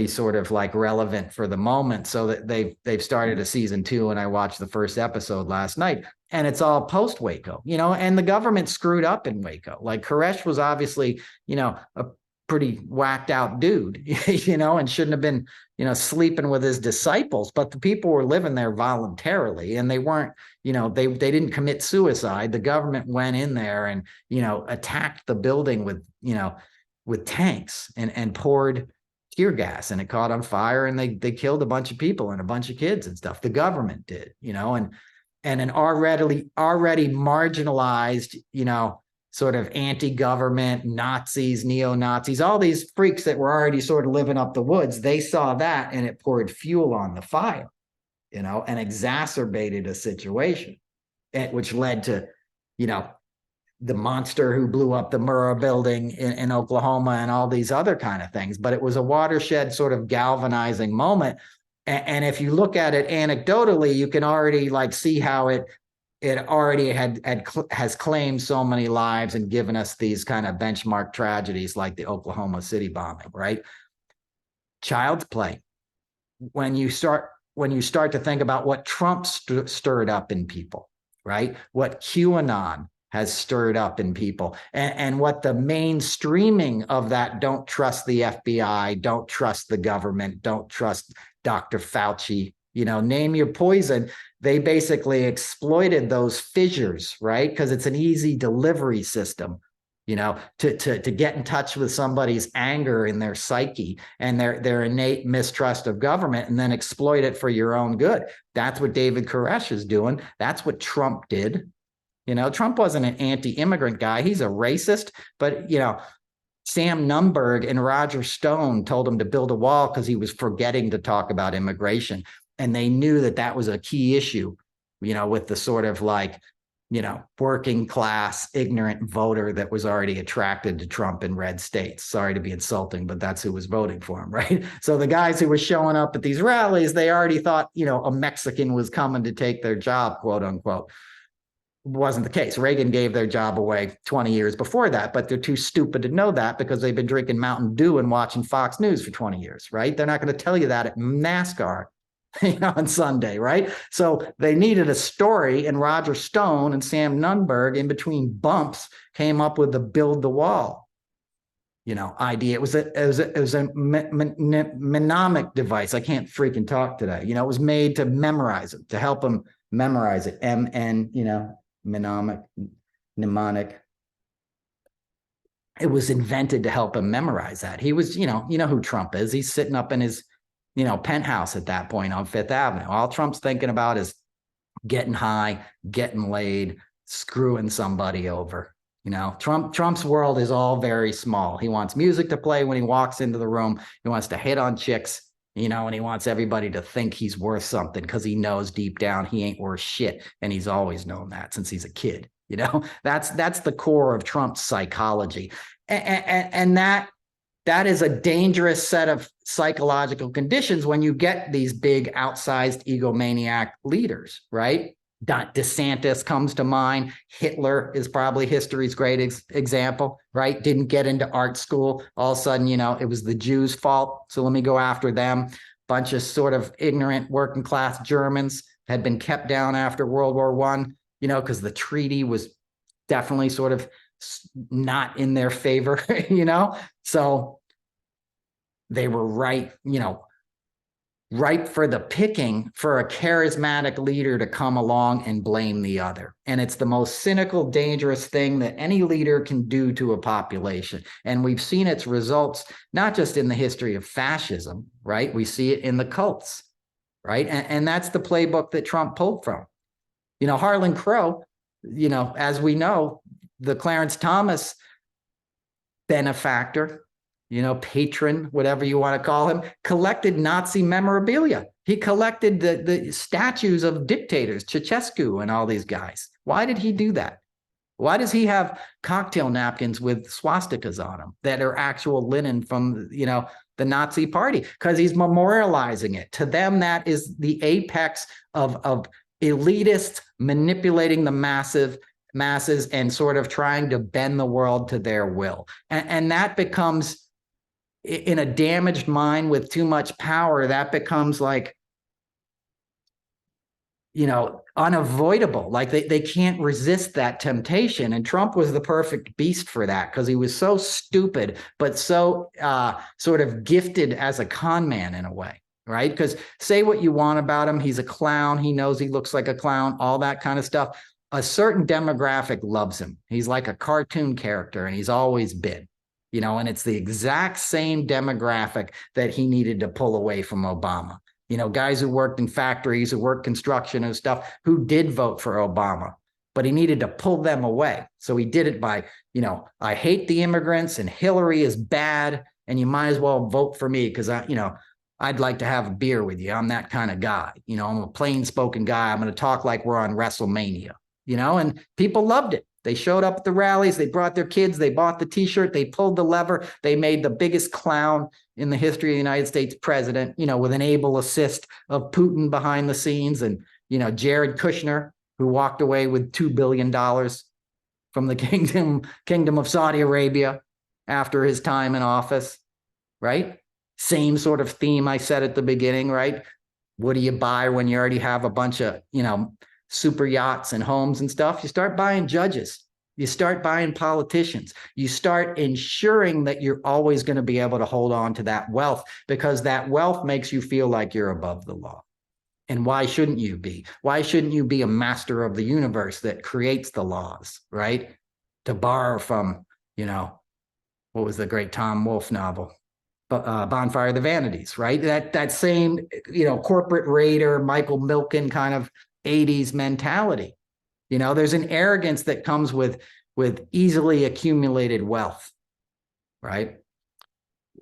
sort of like relevant for the moment. So that they've started a season 2, and I watched the first episode last night, and it's all post Waco, you know, and the government screwed up in Waco. Like Koresh was obviously, you know, a pretty whacked out dude, you know, and shouldn't have been, you know, sleeping with his disciples, but the people were living there voluntarily, and they weren't, you know, they didn't commit suicide. The government went in there and, you know, attacked the building with, you know, with tanks and poured tear gas, and it caught on fire, and they killed a bunch of people and a bunch of kids and stuff. The government did, you know, and an already marginalized, you know, sort of anti-government Nazis, neo-Nazis, all these freaks that were already sort of living up the woods. They saw that, and it poured fuel on the fire, you know, and exacerbated a situation, which led to, you know, the monster who blew up the Murrah building in Oklahoma and all these other kind of things. But it was a watershed sort of galvanizing moment. And if you look at it anecdotally, you can already like see how it already has claimed so many lives and given us these kind of benchmark tragedies like the Oklahoma City bombing, right? child's play. When you start to think about what Trump stirred up in people, right? What QAnon has stirred up in people, and what the mainstreaming of that don't trust the FBI, don't trust the government, don't trust Dr. Fauci, name your poison. They basically exploited those fissures, right? Because it's an easy delivery system, to get in touch with somebody's anger in their psyche and their innate mistrust of government, and then exploit it for your own good. That's what David Koresh is doing. That's what Trump did. Trump wasn't an anti-immigrant guy. He's a racist, but Sam Nunberg and Roger Stone told him to build a wall because he was forgetting to talk about immigration. And they knew that was a key issue, with the sort of working class, ignorant voter that was already attracted to Trump in red states. Sorry to be insulting, but that's who was voting for him, right? So the guys who were showing up at these rallies, they already thought, a Mexican was coming to take their job, quote unquote. Wasn't the case. Reagan gave their job away 20 years before that, but they're too stupid to know that because they've been drinking Mountain Dew and watching Fox News for 20 years, right? They're not going to tell you that at NASCAR. On Sunday, right? So they needed a story, and Roger Stone and Sam Nunberg, in between bumps, came up with the build the wall, idea. It was a mnemonic device. I can't freaking talk today. It was made to memorize it, to help them memorize it. Mnemonic. It was invented to help him memorize that. He was, you know who Trump is. He's sitting up in his penthouse at that point on Fifth Avenue. All Trump's thinking about is getting high, getting laid, screwing somebody over. Trump's world is all very small. He wants music to play when he walks into the room. He wants to hit on chicks, and he wants everybody to think he's worth something because he knows deep down he ain't worth shit. And he's always known that since he's a kid. That's the core of Trump's psychology. And that is a dangerous set of psychological conditions when you get these big outsized egomaniac leaders, right? DeSantis comes to mind. Hitler is probably history's great example, right? Didn't get into art school. All of a sudden, it was the Jews' fault. So let me go after them. Bunch of sort of ignorant working class Germans had been kept down after World War I, because the treaty was definitely sort of not in their favor, so they were ripe for the picking for a charismatic leader to come along and blame the other. And it's the most cynical, dangerous thing that any leader can do to a population. And we've seen its results, not just in the history of fascism, right? We see it in the cults, right? And that's the playbook that Trump pulled from. Harlan Crow, as we know, the Clarence Thomas benefactor, patron, whatever you want to call him, collected Nazi memorabilia. He collected the statues of dictators, Ceausescu and all these guys. Why did he do that? Why does he have cocktail napkins with swastikas on them that are actual linen from, the Nazi party? Because he's memorializing it. To them, that is the apex of elitists manipulating the masses and sort of trying to bend the world to their will. And that becomes, in a damaged mind with too much power, that becomes like, unavoidable. Like they can't resist that temptation. And Trump was the perfect beast for that because he was so stupid, but so sort of gifted as a con man in a way. Right? Because say what you want about him. He's a clown. He knows he looks like a clown, all that kind of stuff. A certain demographic loves him. He's like a cartoon character, and he's always been, and it's the exact same demographic that he needed to pull away from Obama. Guys who worked in factories, who worked construction and stuff, who did vote for Obama, but he needed to pull them away. So he did it by, I hate the immigrants and Hillary is bad, and you might as well vote for me because I'd like to have a beer with you. I'm that kind of guy. I'm a plain spoken guy. I'm going to talk like we're on WrestleMania, and people loved it. They showed up at the rallies. They brought their kids. They bought the T-shirt. They pulled the lever. They made the biggest clown in the history of the United States president, with an able assist of Putin behind the scenes and, Jared Kushner, who walked away with $2 billion from the kingdom of Saudi Arabia after his time in office, right? Same sort of theme I said at the beginning, right? What do you buy when you already have a bunch of, super yachts and homes and stuff? You start buying judges. You start buying politicians. You start ensuring that you're always going to be able to hold on to that wealth, because that wealth makes you feel like you're above the law. And why shouldn't you be? Why shouldn't you be a master of the universe that creates the laws, right? To borrow from, what was the great Tom Wolfe novel? Bonfire of the Vanities, right? That same, corporate raider, Michael Milken kind of 80s mentality. There's an arrogance that comes with easily accumulated wealth, right?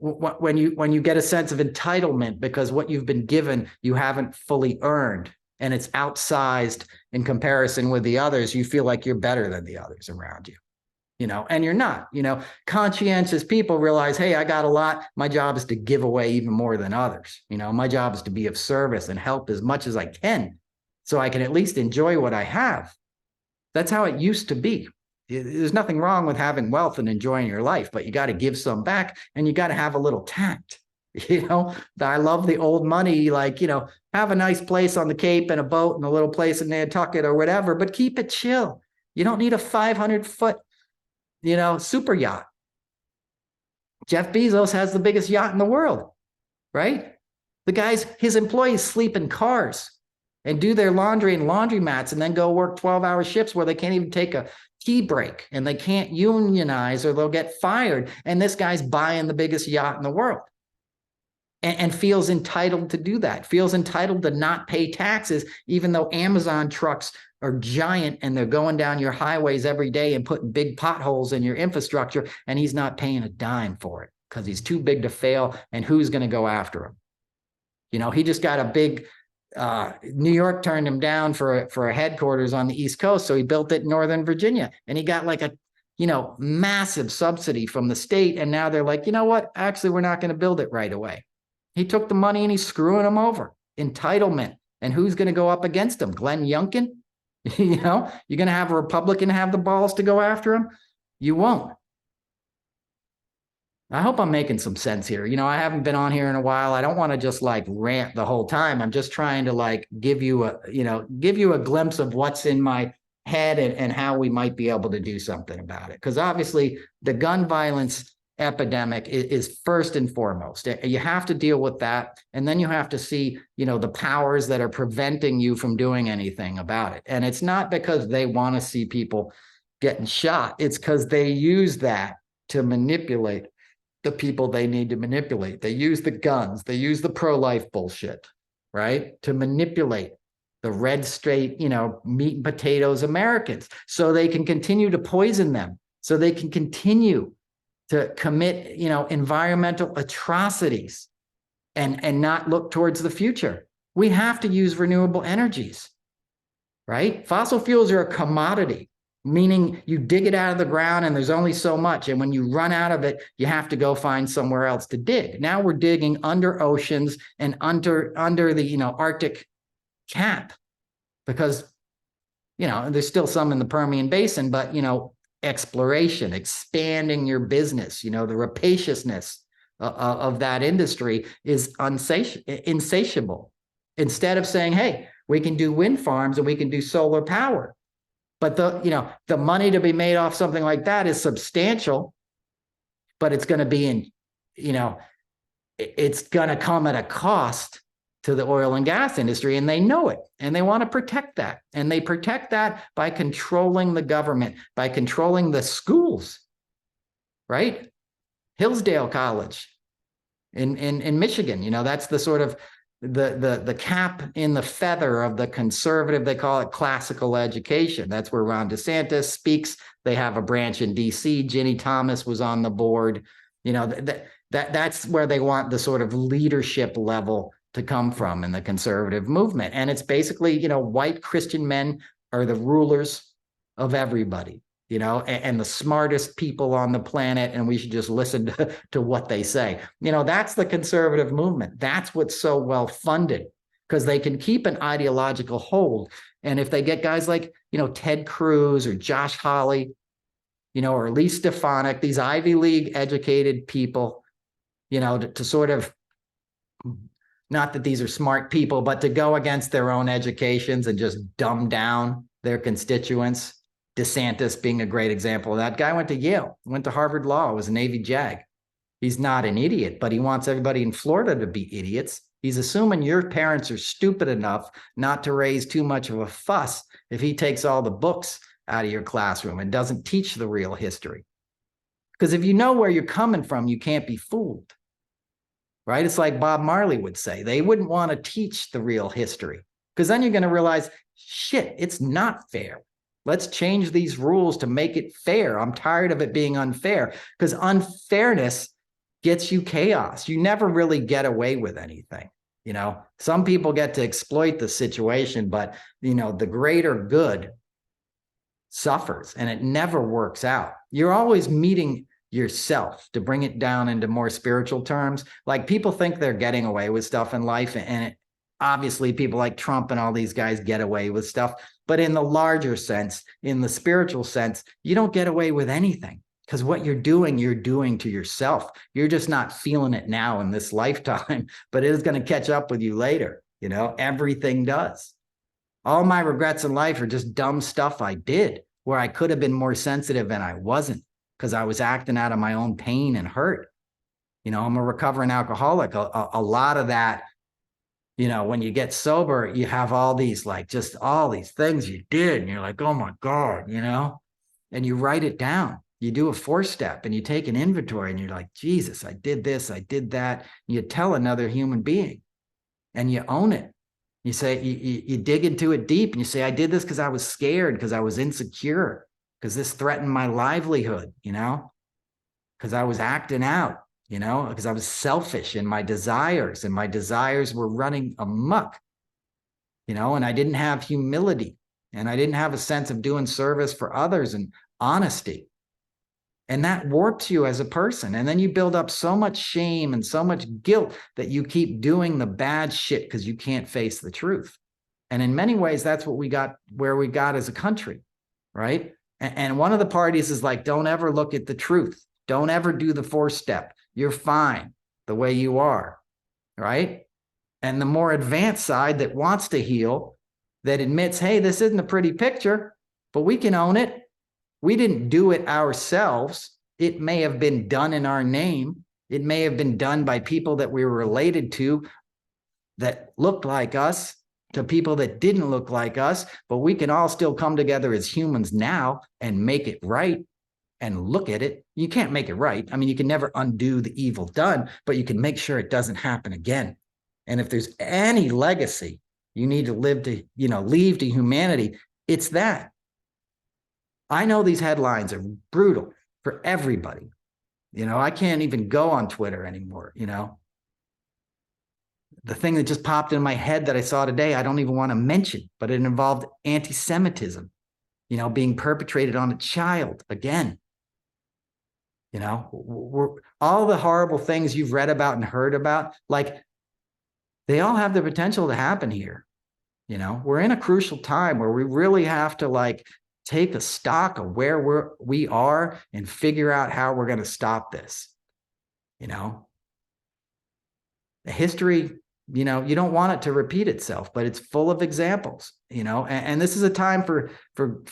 When you get a sense of entitlement because what you've been given, you haven't fully earned, and it's outsized in comparison with the others, you feel like you're better than the others around you. And you're not. Conscientious people realize, hey, I got a lot. My job is to give away even more than others. My job is to be of service and help as much as I can so I can at least enjoy what I have. That's how it used to be. There's nothing wrong with having wealth and enjoying your life, but you got to give some back, and you got to have a little tact. I love the old money, like, have a nice place on the Cape and a boat and a little place in Nantucket or whatever, but keep it chill. You don't need a 500-foot super yacht. Jeff Bezos has the biggest yacht in the world, right? His employees sleep in cars and do their laundry in laundromats and then go work 12-hour shifts where they can't even take a tea break and they can't unionize or they'll get fired. And this guy's buying the biggest yacht in the world and feels entitled to do that, feels entitled to not pay taxes, even though Amazon trucks are giant and they're going down your highways every day and putting big potholes in your infrastructure, and he's not paying a dime for it because he's too big to fail, and who's going to go after him? He just got a big New York turned him down for a headquarters on the East Coast, so he built it in Northern Virginia, and he got like a massive subsidy from the state, and now they're like, you know what? Actually, we're not going to build it right away. He took the money and he's screwing them over. Entitlement. And who's going to go up against him? Glenn Youngkin? You're going to have a Republican have the balls to go after him? You won't. I hope I'm making some sense here. I haven't been on here in a while. I don't want to just like rant the whole time. I'm just trying to like give you a glimpse of what's in my head and how we might be able to do something about it. Because obviously the gun violence epidemic is first and foremost. You have to deal with that. And then you have to see, the powers that are preventing you from doing anything about it. And it's not because they want to see people getting shot. It's because they use that to manipulate the people they need to manipulate. They use the guns. They use the pro-life bullshit, right? To manipulate the red straight, meat and potatoes Americans so they can continue to poison them, so they can continue to commit, environmental atrocities and not look towards the future. We have to use renewable energies, right? Fossil fuels are a commodity, meaning you dig it out of the ground and there's only so much. And when you run out of it, you have to go find somewhere else to dig. Now we're digging under oceans and under the, Arctic cap because, there's still some in the Permian Basin, but, exploration, expanding your business, the rapaciousness of that industry is insatiable. Instead of saying, hey, we can do wind farms and we can do solar power. But the money to be made off something like that is substantial, but it's going to be it's going to come at a cost to the oil and gas industry, and they know it, and they want to protect that. And they protect that by controlling the government, by controlling the schools, right? Hillsdale College in Michigan, that's the sort of the cap in the feather of the conservative, they call it classical education. That's where Ron DeSantis speaks. They have a branch in DC. Ginny Thomas was on the board. That's where they want the sort of leadership level to come from in the conservative movement. And it's basically, white Christian men are the rulers of everybody, and the smartest people on the planet. And we should just listen to what they say. That's the conservative movement. That's what's so well funded because they can keep an ideological hold. And if they get guys like, Ted Cruz or Josh Hawley, or Lee Stefanik, these Ivy League educated people, to sort of not that these are smart people, but to go against their own educations and just dumb down their constituents. DeSantis being a great example of that. Guy went to Yale, went to Harvard Law, was a Navy JAG. He's not an idiot, but he wants everybody in Florida to be idiots. He's assuming your parents are stupid enough not to raise too much of a fuss if he takes all the books out of your classroom and doesn't teach the real history. Because if you know where you're coming from, you can't be fooled, right? It's like Bob Marley would say, they wouldn't want to teach the real history because then you're going to realize, shit, it's not fair. Let's change these rules to make it fair. I'm tired of it being unfair because unfairness gets you chaos. You never really get away with anything. You know, some people get to exploit the situation, but, you know, the greater good suffers and it never works out. You're always meeting yourself, to bring it down into more spiritual terms. Like people think they're getting away with stuff in life, and obviously people like Trump and all these guys get away with stuff. But in the larger sense, in the spiritual sense, you don't get away with anything because what you're doing to yourself. You're just not feeling it now in this lifetime, but it is going to catch up with you later. You know, everything does. All my regrets in life are just dumb stuff I did where I could have been more sensitive and I wasn't because I was acting out of my own pain and hurt. You know, I'm a recovering alcoholic. A lot of that, you know, when you get sober, you have all these, like, just all these things you did. And you're like, oh my God, you know, and you write it down. You do a 4-step and you take an inventory and you're like, Jesus, I did this, I did that. You tell another human being and you own it. You say, you dig into it deep and you say, I did this because I was scared, because I was insecure, because this threatened my livelihood, you know, because I was acting out, you know, because I was selfish in my desires and my desires were running amok, you know, and I didn't have humility and I didn't have a sense of doing service for others and honesty. And that warps you as a person. And then you build up so much shame and so much guilt that you keep doing the bad shit because you can't face the truth. And in many ways, that's what we got, where we got as a country, right? And one of the parties is like, don't ever look at the truth. Don't ever do the 4-step. You're fine the way you are, right? And the more advanced side that wants to heal, that admits, hey, this isn't a pretty picture, but we can own it. We didn't do it ourselves. It may have been done in our name. It may have been done by people that we were related to that looked like us, to people that didn't look like us, but we can all still come together as humans now and make it right and look at it. You can't make it right. I mean, you can never undo the evil done, but you can make sure it doesn't happen again. And if there's any legacy you need to live to, you know, leave to humanity, it's that. I know these headlines are brutal for everybody. You know, I can't even go on Twitter anymore, you know. The thing that just popped in my head that I saw today, I don't even want to mention, but it involved anti-Semitism, you know, being perpetrated on a child again. You know, all the horrible things you've read about and heard about, like, they all have the potential to happen here. You know, we're in a crucial time where we really have to, like, take a stock of where we are and figure out how we're going to stop this. You know, the history, you know, you don't want it to repeat itself, but it's full of examples, you know, and this is a time for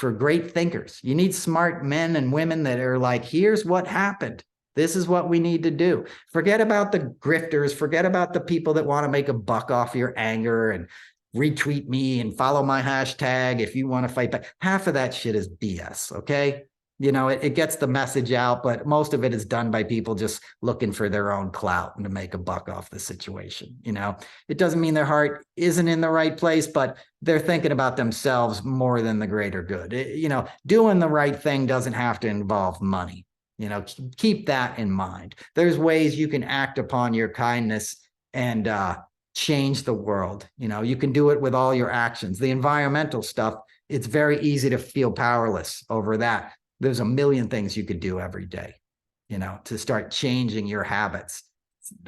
great thinkers. You need smart men and women that are like, here's what happened. This is what we need to do. Forget about the grifters. Forget about the people that want to make a buck off your anger and retweet me and follow my hashtag if you want to fight back. Half of that shit is BS, okay? You know, it gets the message out, but most of it is done by people just looking for their own clout and to make a buck off the situation. You know, it doesn't mean their heart isn't in the right place, but they're thinking about themselves more than the greater good. You know, doing the right thing doesn't have to involve money. You know, keep that in mind. There's ways you can act upon your kindness and change the world. You know, you can do it with all your actions. The environmental stuff, it's very easy to feel powerless over that. There's a million things you could do every day, you know, to start changing your habits.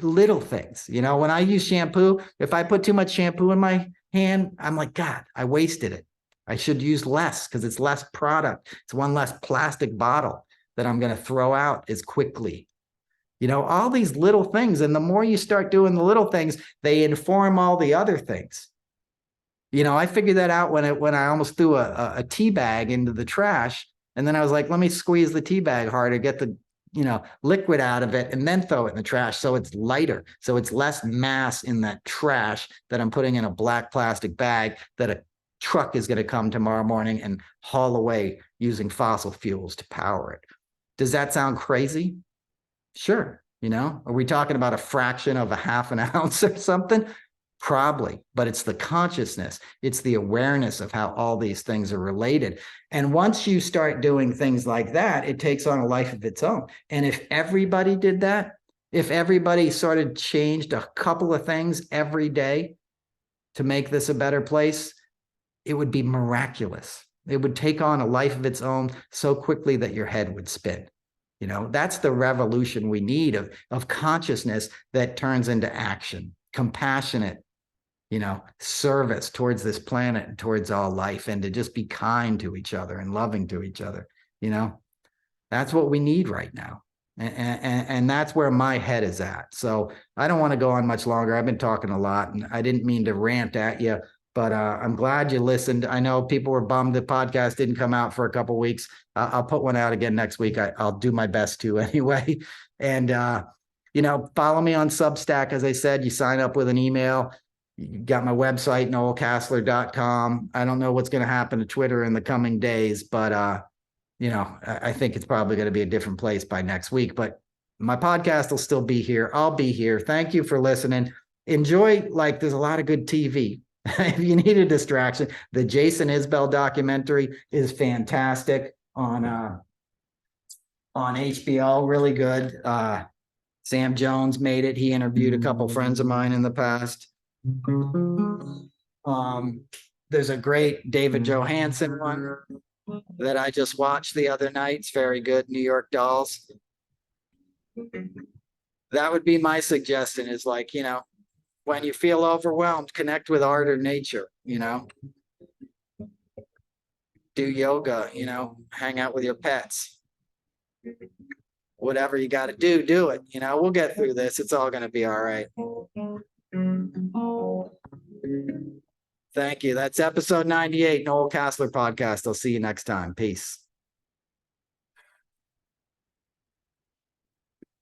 Little things, you know, when I use shampoo, if I put too much shampoo in my hand, I'm like, God, I wasted it. I should use less because it's less product. It's one less plastic bottle that I'm going to throw out as quickly. All these little things. And the more you start doing the little things, they inform all the other things. I figured that out when I almost threw a tea bag into the trash. And then I was like, let me squeeze the tea bag harder, get the liquid out of it, and then throw it in the trash. So it's lighter. So it's less mass in that trash that I'm putting in a black plastic bag that a truck is going to come tomorrow morning and haul away using fossil fuels to power it. Does that sound crazy? Sure. Are we talking about a fraction of a half an ounce or something? Probably, but it's the consciousness. It's the awareness of how all these things are related. And once you start doing things like that, it takes on a life of its own. And if everybody did that, if everybody sort of changed a couple of things every day to make this a better place, it would be miraculous. It would take on a life of its own so quickly that your head would spin. That's the revolution we need of consciousness that turns into action, compassionate, service towards this planet and towards all life, and to just be kind to each other and loving to each other. That's what we need right now. And that's where my head is at. So I don't want to go on much longer. I've been talking a lot, and I didn't mean to rant at you, but I'm glad you listened. I know people were bummed the podcast didn't come out for a couple of weeks. I'll put one out again next week. I'll do my best to anyway. And, follow me on Substack. As I said, you sign up with an email. You got my website, noelcasler.com. I don't know what's going to happen to Twitter in the coming days, but, I think it's probably going to be a different place by next week. But my podcast will still be here. I'll be here. Thank you for listening. Enjoy, there's a lot of good TV. If you need a distraction, the Jason Isbell documentary is fantastic on HBO. Really good. Sam Jones made it. He interviewed a couple friends of mine in the past. There's a great David Johansen one that I just watched the other night. It's very good. New York Dolls. That would be my suggestion, is when you feel overwhelmed, connect with art or nature, do yoga, hang out with your pets, whatever you got to do, do it. We'll get through this. It's all going to be all right. Thank you. That's episode 98, Noel Casler podcast. I'll see you next time. Peace.